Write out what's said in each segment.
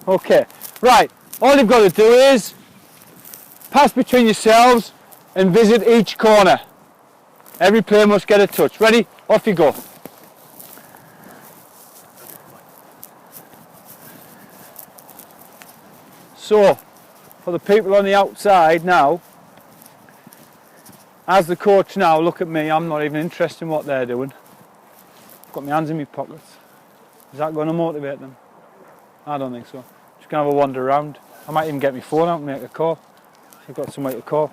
Okay, right, all you've got to do is pass between yourselves and visit each corner. Every player must get a touch. Ready? Off you go. So, for the people on the outside now, as the coach now, look at me, I'm not even interested in what they're doing. I've got my hands in my pockets. Is that going to motivate them? I don't think so. Just going to have a wander around. I might even get my phone out and make a call. If I've got somebody to call.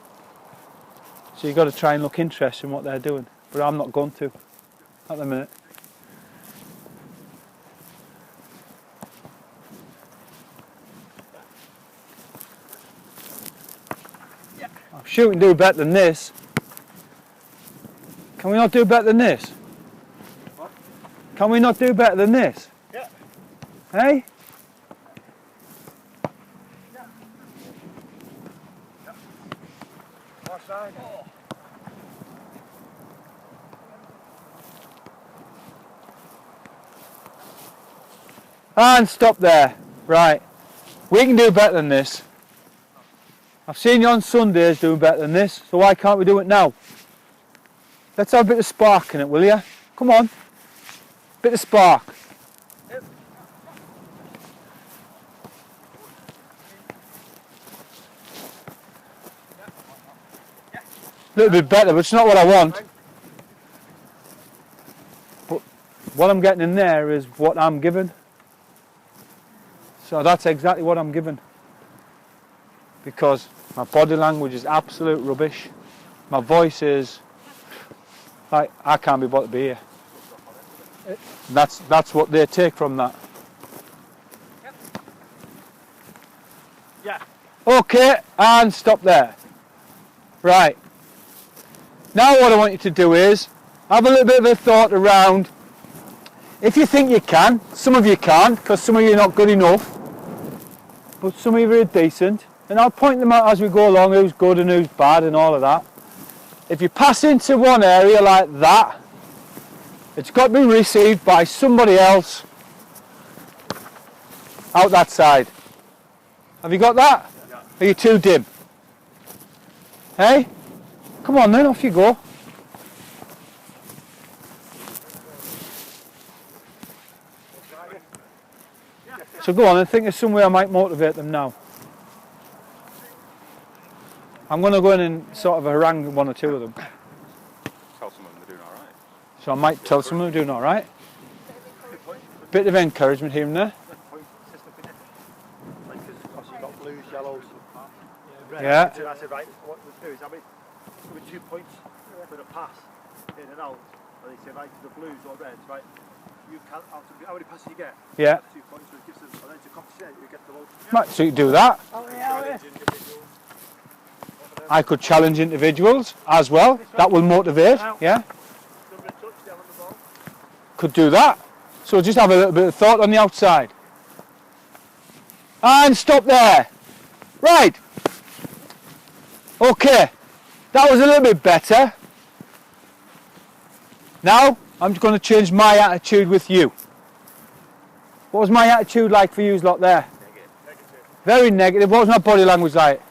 So you've got to try and look interested in what they're doing. But I'm not going to at the minute. I'm sure we can do better than this. Can we not do better than this? What? Can we not do better than this? Yeah. Hey? Yeah. Yeah. Far side. Oh. And stop there. Right. We can do better than this. I've seen you on Sundays doing better than this, so why can't we do it now? Let's have a bit of spark in it, will you? Come on. Bit of spark. Yep. A little bit better, but it's not what I want. But what I'm getting in there is what I'm given. So that's exactly what I'm given. Because my body language is absolute rubbish. My voice is like, I can't be bothered to be here. That's what they take from that. Yeah. Okay, and stop there. Right. Now what I want you to do is have a little bit of a thought around, if you think you can, some of you can't, because some of you are not good enough, but some of you are decent, and I'll point them out as we go along, who's good and who's bad and all of that. If you pass into one area like that, it's got to be received by somebody else out that side. Have you got that? Yeah. Are you too dim? Hey? Come on then, off you go. So go on and think of some way I might motivate them now. I'm going to go in and sort of harangue one or two of them. Tell someone they're doing all right. So I might tell someone they're doing all right. Bit of encouragement here and there. Like, because you've got blues, yellows, red. Yeah. So I said, right, what we'll do is have it with 2 points for the pass in and out. And they say, right, to the blues or reds, right, you count out how many passes you get. Yeah. That's 2 points, so it gives them, and then to compensate, you get the most. Right, so you can do that. I could challenge individuals as well. That will motivate. Yeah. Could do that. So just have a little bit of thought on the outside. And stop there. Right. Okay. That was a little bit better. Now I'm going to change my attitude with you. What was my attitude like for you lot there? Negative. Very negative. What was my body language like?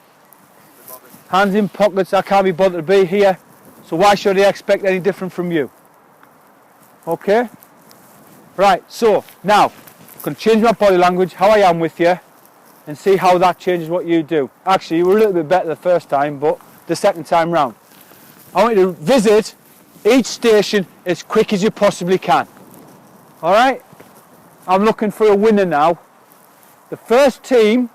Hands in pockets, I can't be bothered to be here, so why should I expect any different from you? Okay? Right, so now, I'm going to change my body language, how I am with you, and see how that changes what you do. Actually, you were a little bit better the first time, but the second time round. I want you to visit each station as quick as you possibly can. Alright? I'm looking for a winner now. The first team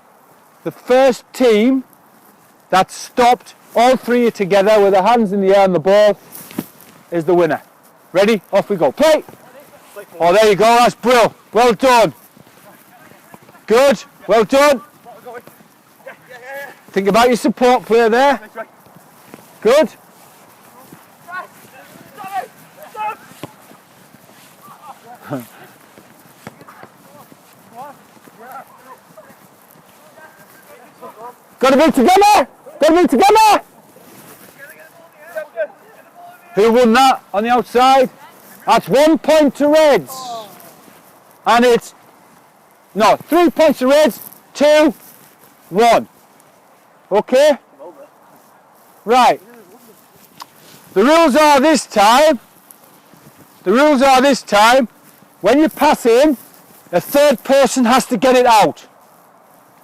that stopped, all three are together with their hands in the air on the ball, is the winner. Ready? Off we go. Play! Oh, there you go. That's brilliant. Well done. Good. Well done. Think about your support player there. Good. Got to be together! Got to be together! Who won that on the outside? That's 1 point to Reds. And it's, no, 3 points to Reds, 2, 1. Okay? Right. The rules are this time, when you pass in, a third person has to get it out.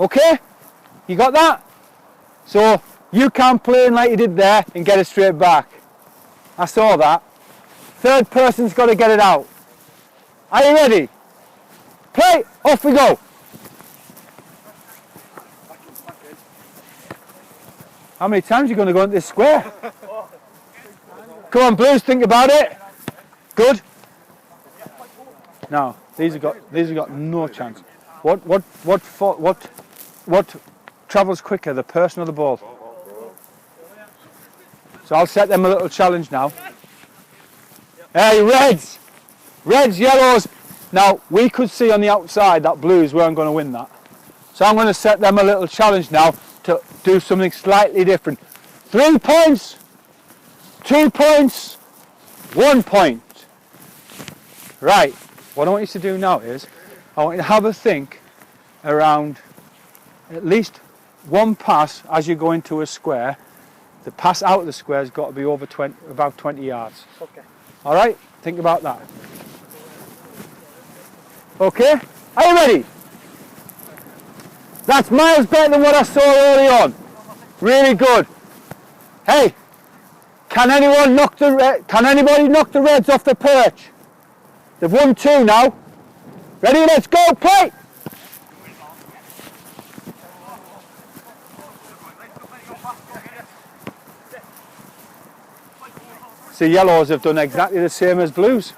Okay? You got that? So you can't play in like you did there and get it straight back. I saw that. Third person's got to get it out. Are you ready? Play! Off we go! How many times are you going to go into this square? Come on, Blues, think about it. Good. Now, these have got no chance. What travels quicker, the person or the ball? So I'll set them a little challenge now. Hey, Reds! Reds, yellows. Now, we could see on the outside that Blues weren't going to win that. So I'm going to set them a little challenge now to do something slightly different. 3 points, 2 points, 1 point. Right, what I want you to do now is, I want you to have a think around at least one pass as you go into a square. The pass out of the square has got to be over about 20 yards. Okay. All right, think about that. Okay, are you ready? That's miles better than what I saw early on. Really good. Hey, can anybody knock the Reds off the perch? They've won 2 now. Ready? Let's go. Play. So yellows have done exactly the same as Blues.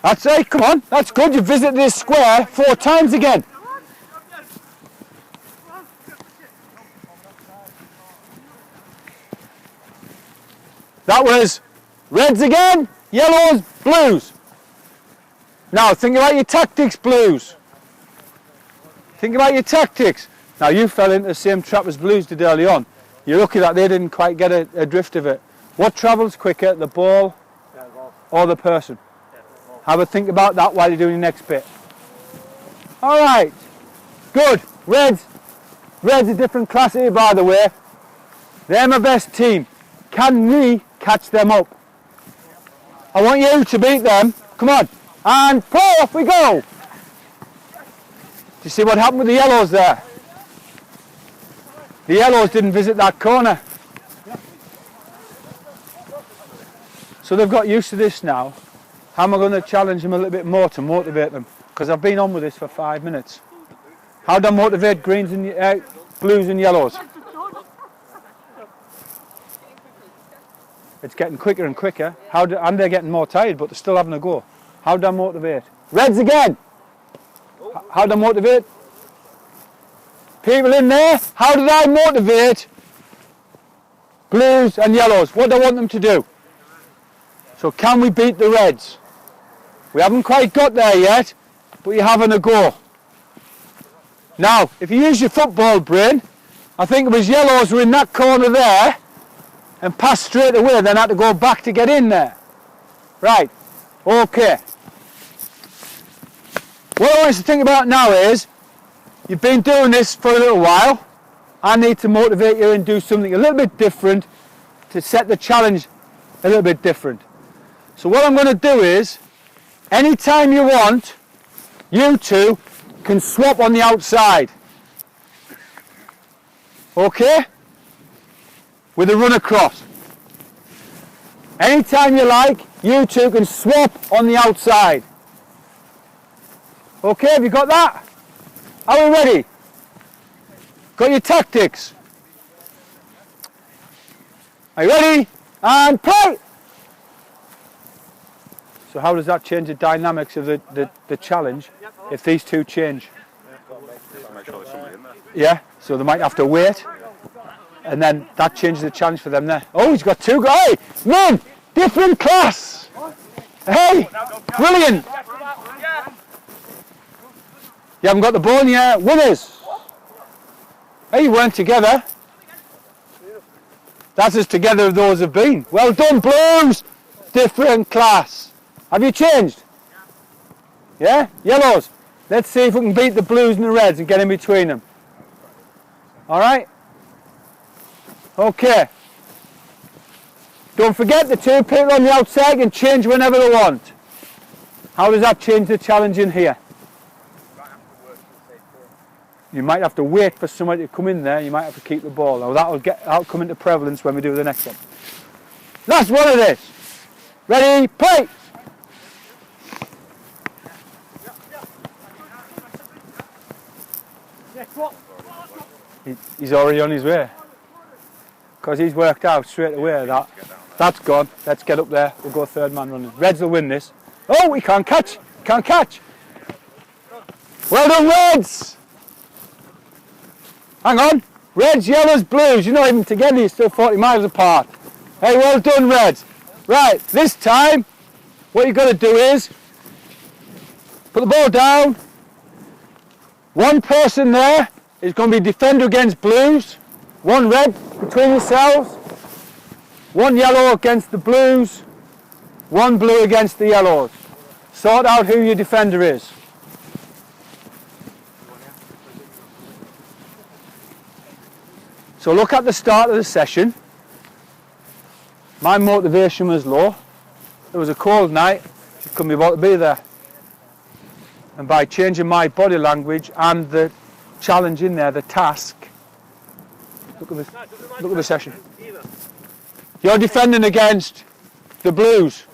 That's it, come on, that's good. You visited this square 4 times again. That was Reds again, yellows, Blues. Now think about your tactics, Blues. Think about your tactics. Now you fell into the same trap as Blues did early on. You're lucky that they didn't quite get a drift of it. What travels quicker, the ball or the person? Have a think about that while you're doing the next bit. All right, good. Reds a different class here, by the way. They're my best team. Can we catch them up? I want you to beat them. Come on, and play, off we go. Do you see what happened with the yellows there? The yellows didn't visit that corner. So they've got used to this now. How am I going to challenge them a little bit more to motivate them? Because I've been on with this for 5 minutes. How do I motivate greens and blues and yellows? It's getting quicker and quicker. And they're getting more tired, but they're still having a go. How do I motivate? Reds again! How do I motivate? People in there, how did I motivate blues and yellows? What do I want them to do? So can we beat the Reds? We haven't quite got there yet, but you're having a go. Now, if you use your football brain, I think it was yellows were in that corner there and passed straight away, then had to go back to get in there. Right, okay. What I want you to think about now is, you've been doing this for a little while. I need to motivate you and do something a little bit different to set the challenge a little bit different. So what I'm going to do is, anytime you want, you two can swap on the outside. Okay? With a run across. Anytime you like, you two can swap on the outside. Okay, have you got that? Are we ready? Got your tactics? Are you ready? And play! So how does that change the dynamics of the challenge if these two change? Make sure there's somebody in there. Yeah, so they might have to wait. And then that changes the challenge for them there. Oh, he's got 2 guys. Hey, man, different class. Hey, brilliant. You haven't got the ball yet. Winners. Hey, you weren't together. That's as together as those have been. Well done, Blues. Different class. Have you changed? Yeah? Yellows. Let's see if we can beat the blues and the reds and get in between them. Alright? Okay. Don't forget the two people on the outside can change whenever they want. How does that change the challenge in here? You might have to wait for somebody to come in there. You might have to keep the ball. Now that'll come into prevalence when we do the next one. Last one of this. Ready, play! He's already on his way. Because he's worked out straight away that that's gone. Let's get up there. We'll go third man running. Reds will win this. Oh, he can't catch. Can't catch. Well done, Reds. Hang on. Reds, yellows, blues. You're not even together. You're still 40 miles apart. Hey, well done, Reds. Right, this time, what you've got to do is put the ball down. One person there is going to be defender against blues. One red between yourselves. One yellow against the blues. One blue against the yellows. Sort out who your defender is. So look at the start of the session. My motivation was low. It was a cold night. Just couldn't be able to be there. And by changing my body language and the challenge in there, the task. Look at the session. You're defending against the blues.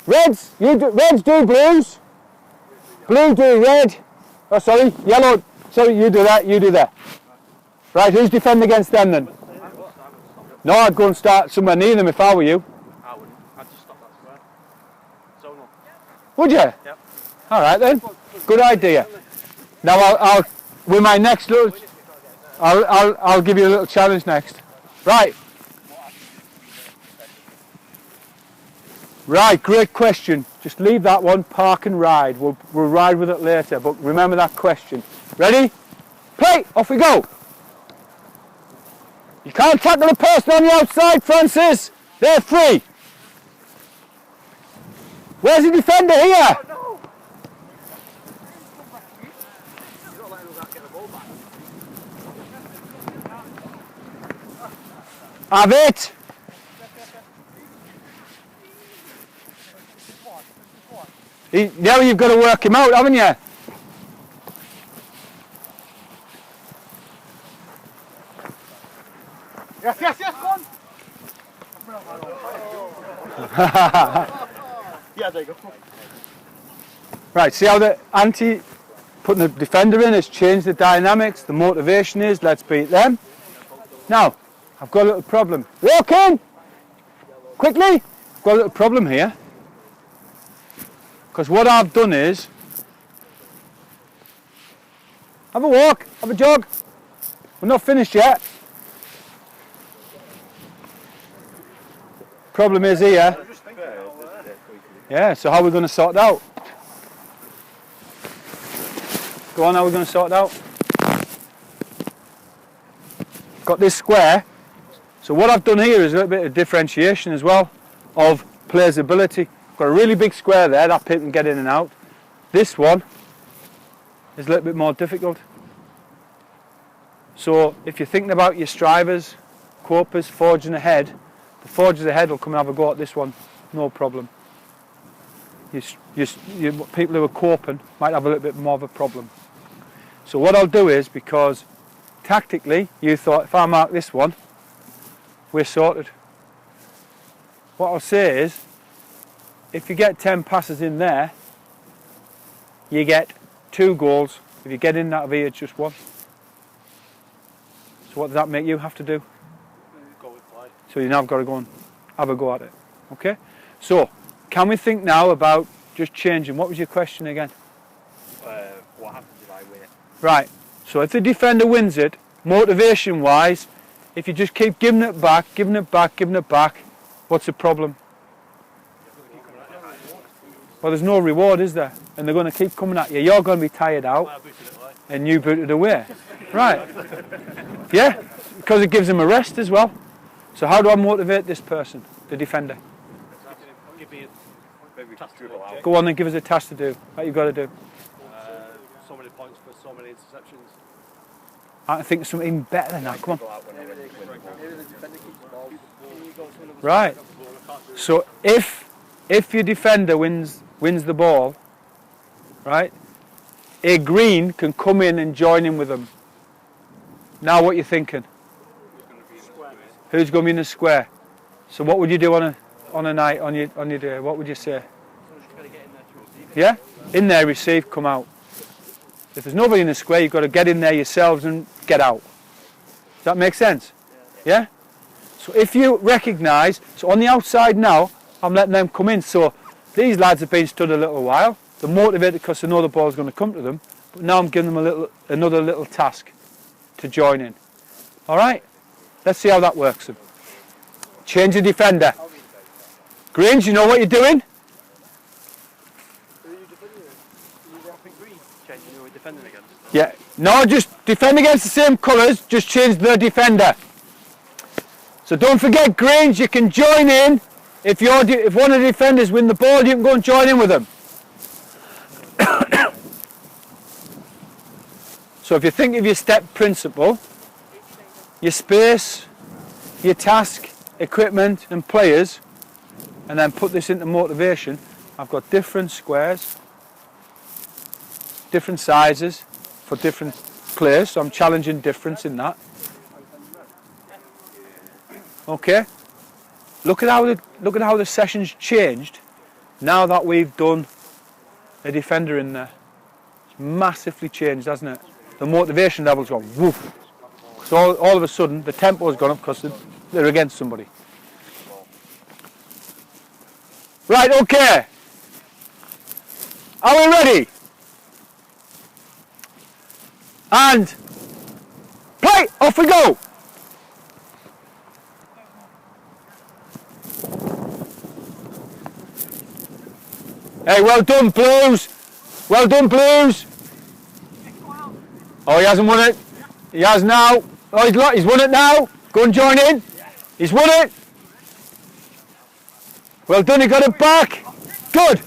Reds, reds do blues. Blue do red. Oh, sorry, yellow. Sorry, you do that, you do that. Right, who's defending against them then? No, I'd go and start somewhere near them if I were you. I wouldn't. I'd just stop that square. Zonal. Would you? Yep. All right then. Good idea. Now I'll with my next little, I'll give you a little challenge next. Right. Right, great question. Just leave that one, park and ride. We'll ride with it later, but remember that question. Ready? Play! Off we go! You can't tackle the person on the outside, Francis! They're free! Where's the defender here? Oh, no. You're not letting us get the ball back. Have it! Now you've got to work him out, haven't you? Yes, yes, yes, go on! Yeah, there you go. Right, see how the putting the defender in has changed the dynamics, the motivation is, let's beat them. Now, I've got a little problem. Walk in! Quickly! I've got a little problem here. Because what I've done is, have a walk, have a jog. We're not finished yet. Problem is here. Yeah, so how are we going to sort it out? Go on, how are we going to sort it out? Got this square. So what I've done here is a little bit of differentiation as well of players' ability. Got a really big square there that people can get in and out. This one is a little bit more difficult. So if you're thinking about your strivers, copers, forging ahead, the forgers ahead will come and have a go at this one, no problem. People who are coping might have a little bit more of a problem. So what I'll do is, because tactically you thought if I mark this one, we're sorted. What I'll say is, if you get 10 passes in there, you get 2 goals. If you get in that of here, it's just 1. So what does that make you have to do? Go with play. So you now have got to go and have a go at it. Okay? So, can we think now about just changing? What was your question again? What happens if I win it? Right. So if the defender wins it, motivation-wise, if you just keep giving it back, giving it back, giving it back, what's the problem? Well, there's no reward, is there? And they're going to keep coming at you. You're going to be tired out, and you boot it away. Right. Yeah, because it gives them a rest as well. So how do I motivate this person, the defender? give me a task to do. Go on then, give us a task to do. What you've got to do. So many points for so many interceptions. I think of something even better than that. Come on. Right. So if your defender wins the ball, right, a green can come in and join in with them. Now what you thinking? Who's going to be in the square? So what would you do on a night on your day? What would you say? Yeah, in there, receive, come out. If there's nobody in the square, you've got to get in there yourselves and get out. Does that make sense? Yeah? So if you recognise, so on the outside now, I'm letting them come in. So these lads have been stood a little while. They're motivated because they know the ball's going to come to them. But now I'm giving them another little task to join in. All right? Let's see how that works. Change the defender. Greens, you know what you're doing? Yeah. No, just defend against the same colours, just change the defender. So don't forget greens, you can join in. If one of the defenders win the ball, you can go and join in with them. So if you think of your step principle, your space, your task, equipment and players, and then put this into motivation, I've got different squares, different sizes for different players, so I'm challenging difference in that. Okay, look at how the session's changed now that we've done a defender in there. It's massively changed, hasn't it? The motivation level's gone woof. So all of a sudden the tempo's gone up because they're against somebody. Right, okay. Are we ready? And play! Off we go! Hey, well done, Blues! Well done, Blues! Oh, he hasn't won it. He has now. Oh, he's won it now. Go and join in. He's won it. Well done, he got it back. Good.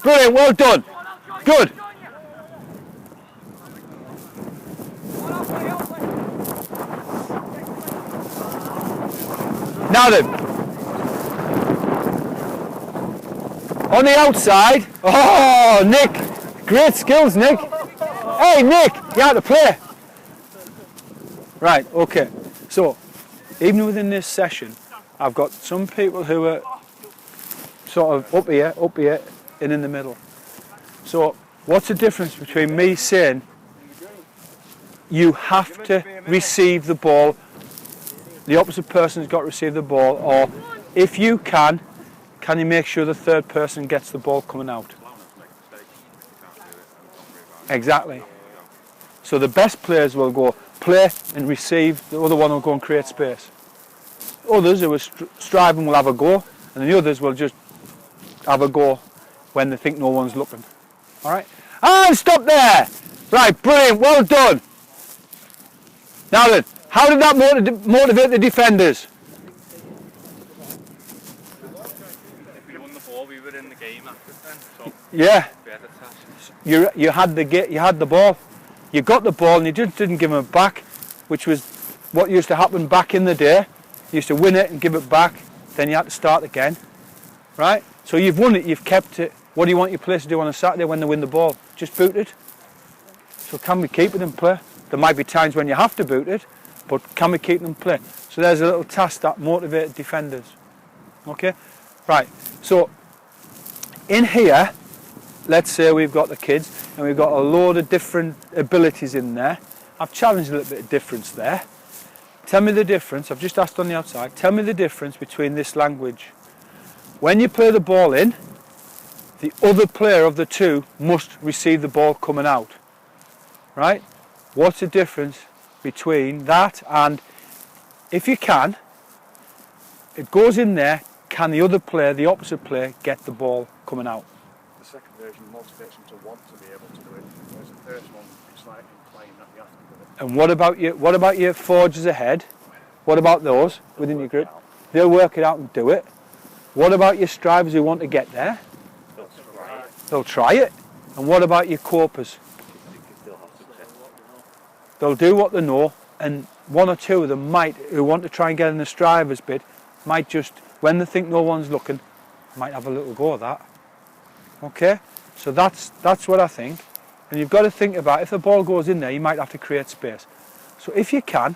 Brilliant, well done. Good. Now then, on the outside, oh Nick, great skills Nick. Hey Nick, you have to play. Right, okay, so even within this session, I've got some people who are sort of up here, and in the middle. So what's the difference between me saying you have to receive the ball, the opposite person's got to receive the ball, or if you can you make sure the third person gets the ball coming out? Exactly. So the best players will go play and receive, the other one will go and create space. Others who are striving will have a go, and the others will just have a go when they think no one's looking. Alright? And stop there! Right, brilliant, well done! Now then, how did that motivate the defenders? If we won the ball, we were in the game after then. So yeah. we had a task. You had the ball. You got the ball and you just didn't give them it back, which was what used to happen back in the day. You used to win it and give it back, then you had to start again. Right? So you've won it, you've kept it. What do you want your players to do on a Saturday when they win the ball? Just boot it. So can we keep it and play? There might be times when you have to boot it, but can we keep them play? So there's a little task that motivated defenders. Okay? Right. So in here, let's say we've got the kids and we've got a load of different abilities in there. I've challenged a little bit of difference there. Tell me the difference. I've just asked on the outside. Tell me the difference between this language. When you play the ball in, the other player of the two must receive the ball coming out. Right? What's the difference between that and, if you can, it goes in there, can the other player, the opposite player, get the ball coming out? The second version motivates them to want to be able to do it, whereas the first one, it's like And what about your forges ahead? What about those within your group? They'll work it out and do it. What about your strivers who want to get there? They'll try it. And what about your copers? They'll do what they know, and one or two of them might, who want to try and get in the strivers bit, might just, when they think no one's looking, might have a little go at that. Okay? So that's what I think. And you've got to think about, if the ball goes in there, you might have to create space. So if you can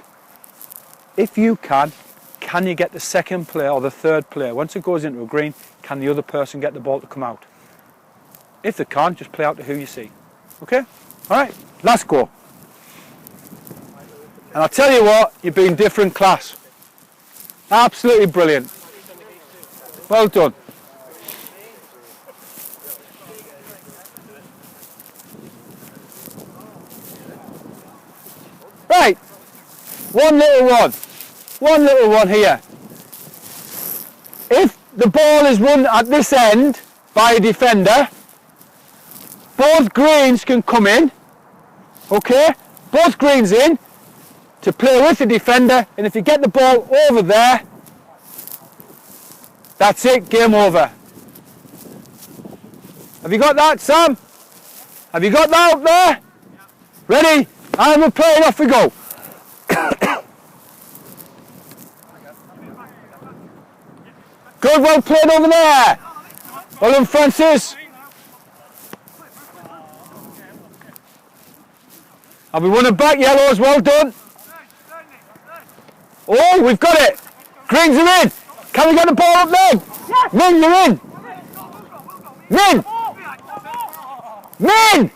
you get the second player or the third player? Once it goes into a green, can the other person get the ball to come out? If they can't, just play out to who you see. Okay? Alright, last go. And I'll tell you what, you've been different class. Absolutely brilliant. Well done. Right, one little one here. If the ball is won at this end by a defender, both greens can come in, okay? Both greens in to play with the defender, and if you get the ball over there, that's it, game over. Have you got that, Sam? Have you got that up there? Ready? And we're playing, off we go. Good, well played over there. Well done, Francis. Have we won it back, yellows? Well done. Oh, we've got it. Greens are in. Can we get the ball up there? Yes. Min, you're in. Min. Min.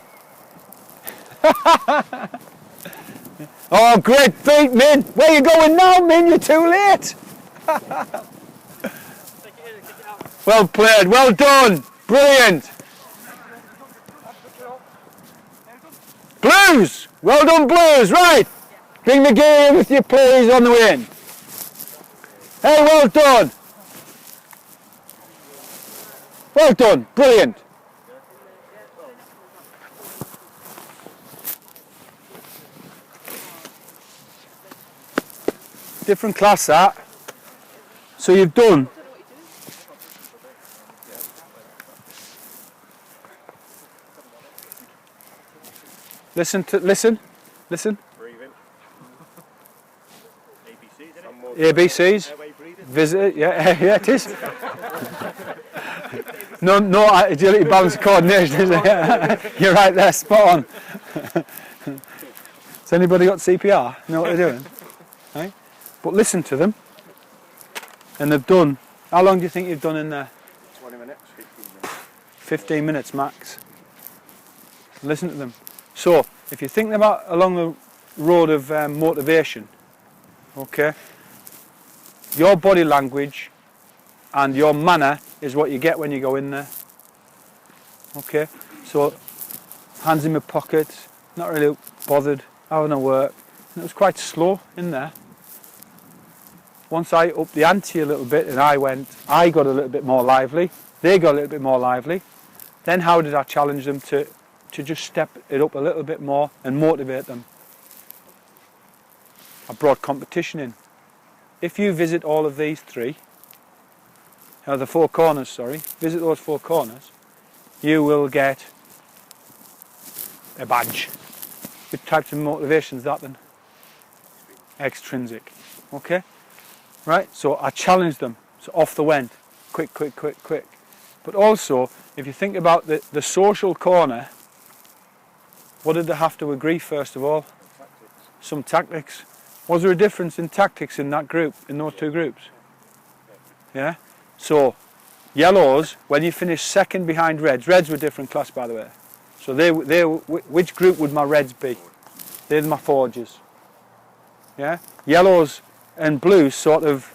Oh, great feet, Min. Where are you going now, Min? You're too late. Well played. Well done. Brilliant. Blues. Well done, Blues. Right. Bring the gear with you, please, on the way in. Hey, well done. Well done. Brilliant. Different class, that. So you've done. Listen. Breathing. ABCs. Visit it. Yeah, it is. No agility, balance, coordination, is it? You're right there, spot on. Has anybody got CPR? Know what they're doing? Right? But listen to them. And they've done, how long do you think you've done in there? 20 minutes, 15 minutes. 15 minutes max. Listen to them. So, if you think about along the road of motivation, okay, your body language and your manner is what you get when you go in there. Okay, so hands in my pockets, not really bothered, having a work. And it was quite slow in there. Once I upped the ante a little bit and I got a little bit more lively, they got a little bit more lively, then how did I challenge them to just step it up a little bit more and motivate them? I brought competition in. If you visit all of these three, the 4 corners, visit those 4 corners, you will get a badge. What types of motivation is that then? Extrinsic. Okay? Right? So I challenged them. So off they went. Quick. But also, if you think about the social corner, what did they have to agree first of all? Some tactics. Was there a difference in tactics in that group, in those 2 groups? Yeah? So, yellows, when you finish second behind reds were different class, by the way. So which group would my reds be? They're my forges. Yeah? Yellows and blues sort of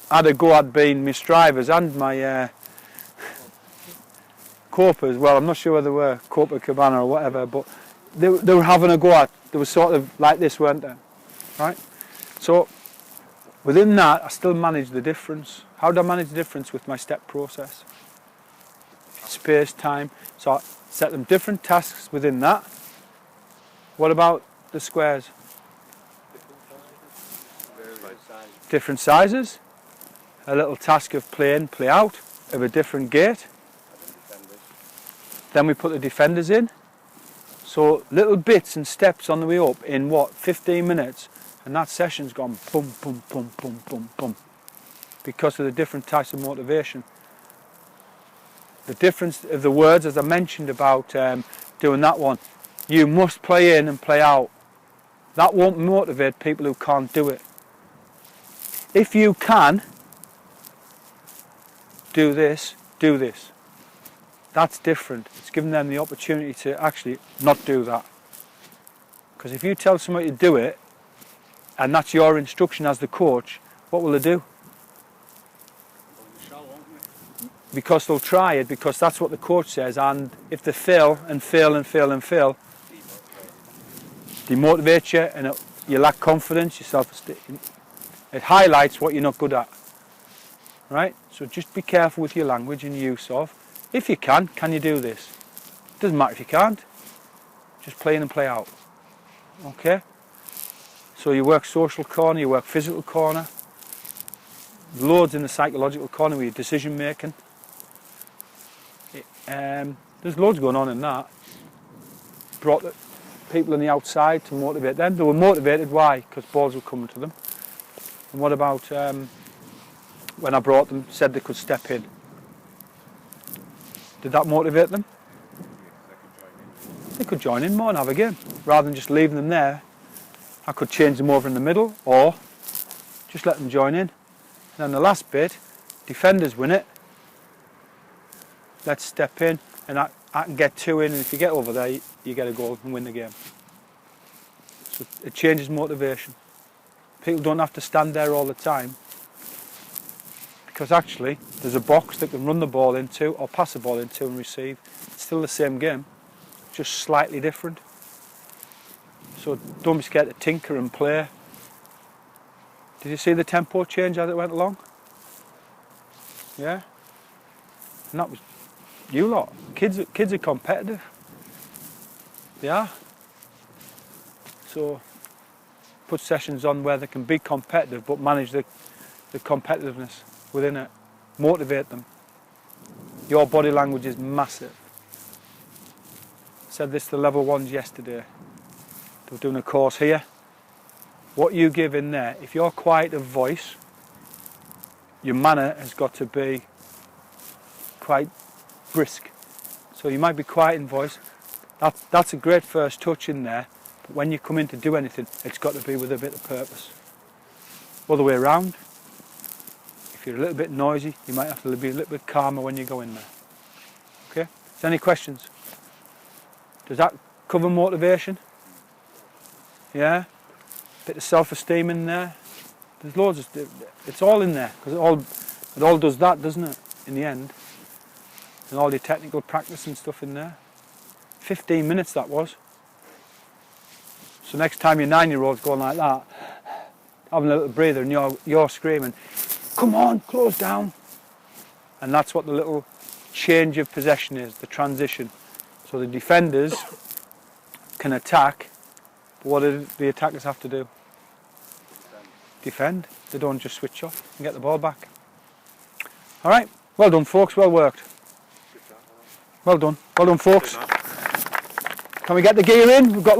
had a go at being my strivers and my copers. Well, I'm not sure whether they were Copacabana or whatever, but they were having a go at. They were sort of like this, weren't they? Right? So within that, I still manage the difference. How do I manage the difference with my step process? Space, time. So I set them different tasks within that. What about the squares? Different sizes. A little task of play in, play out of a different gate. Then we put the defenders in. So little bits and steps on the way up in what, 15 minutes, and that session's gone boom, boom, boom, boom, boom, boom, because of the different types of motivation. The difference of the words, as I mentioned about doing that one, you must play in and play out. That won't motivate people who can't do it. If you can do this, do this. That's different. It's giving them the opportunity to actually not do that. Because if you tell somebody to do it, and that's your instruction as the coach, what will they do? Because they'll try it, because that's what the coach says, and if they fail and fail and fail and fail, demotivate you, and you lack confidence, your self-esteem. It highlights what you're not good at. Right? So just be careful with your language and use of. If you can you do this? Doesn't matter if you can't. Just play in and play out. Okay? So you work social corner, you work physical corner. Loads in the psychological corner with your decision making. There's loads going on in that. Brought the people on the outside to motivate them. They were motivated, why? Because balls were coming to them. And what about when I brought them, said they could step in? Did that motivate them? They could join in more and have a game. Rather than just leaving them there, I could change them over in the middle, or just let them join in. And then the last bit, defenders win it. Let's step in, and I can get two in, and if you get over there, you get a goal and win the game. So it changes motivation. People don't have to stand there all the time, because actually there's a box that can run the ball into or pass the ball into and receive. It's still the same game, just slightly different. So don't be scared to tinker and play. Did you see the tempo change as it went along? Yeah? And that was you lot. Kids are competitive. They are. So put sessions on where they can be competitive but manage the competitiveness within it. Motivate them. Your body language is massive. I said this to level ones yesterday. They were doing a course here. What you give in there, if you're quiet of voice, your manner has got to be quite brisk. So you might be quiet in voice. That's a great first touch in there. But when you come in to do anything, it's got to be with a bit of purpose. Other way around, if you're a little bit noisy, you might have to be a little bit calmer when you go in there. Okay? Is there any questions? Does that cover motivation? Yeah? Bit of self-esteem in there. There's loads of, it's all in there, because it all does that, doesn't it, in the end? And all your technical practice and stuff in there. 15 minutes that was. So next time your 9-year-old's going like that, having a little breather, and you're screaming, come on, close down. And that's what the little change of possession is, the transition. So the defenders can attack, but what do the attackers have to do? Defend. They don't just switch off and get the ball back. All right, well done folks, well worked. Well done folks. Can we get the gear in? We've got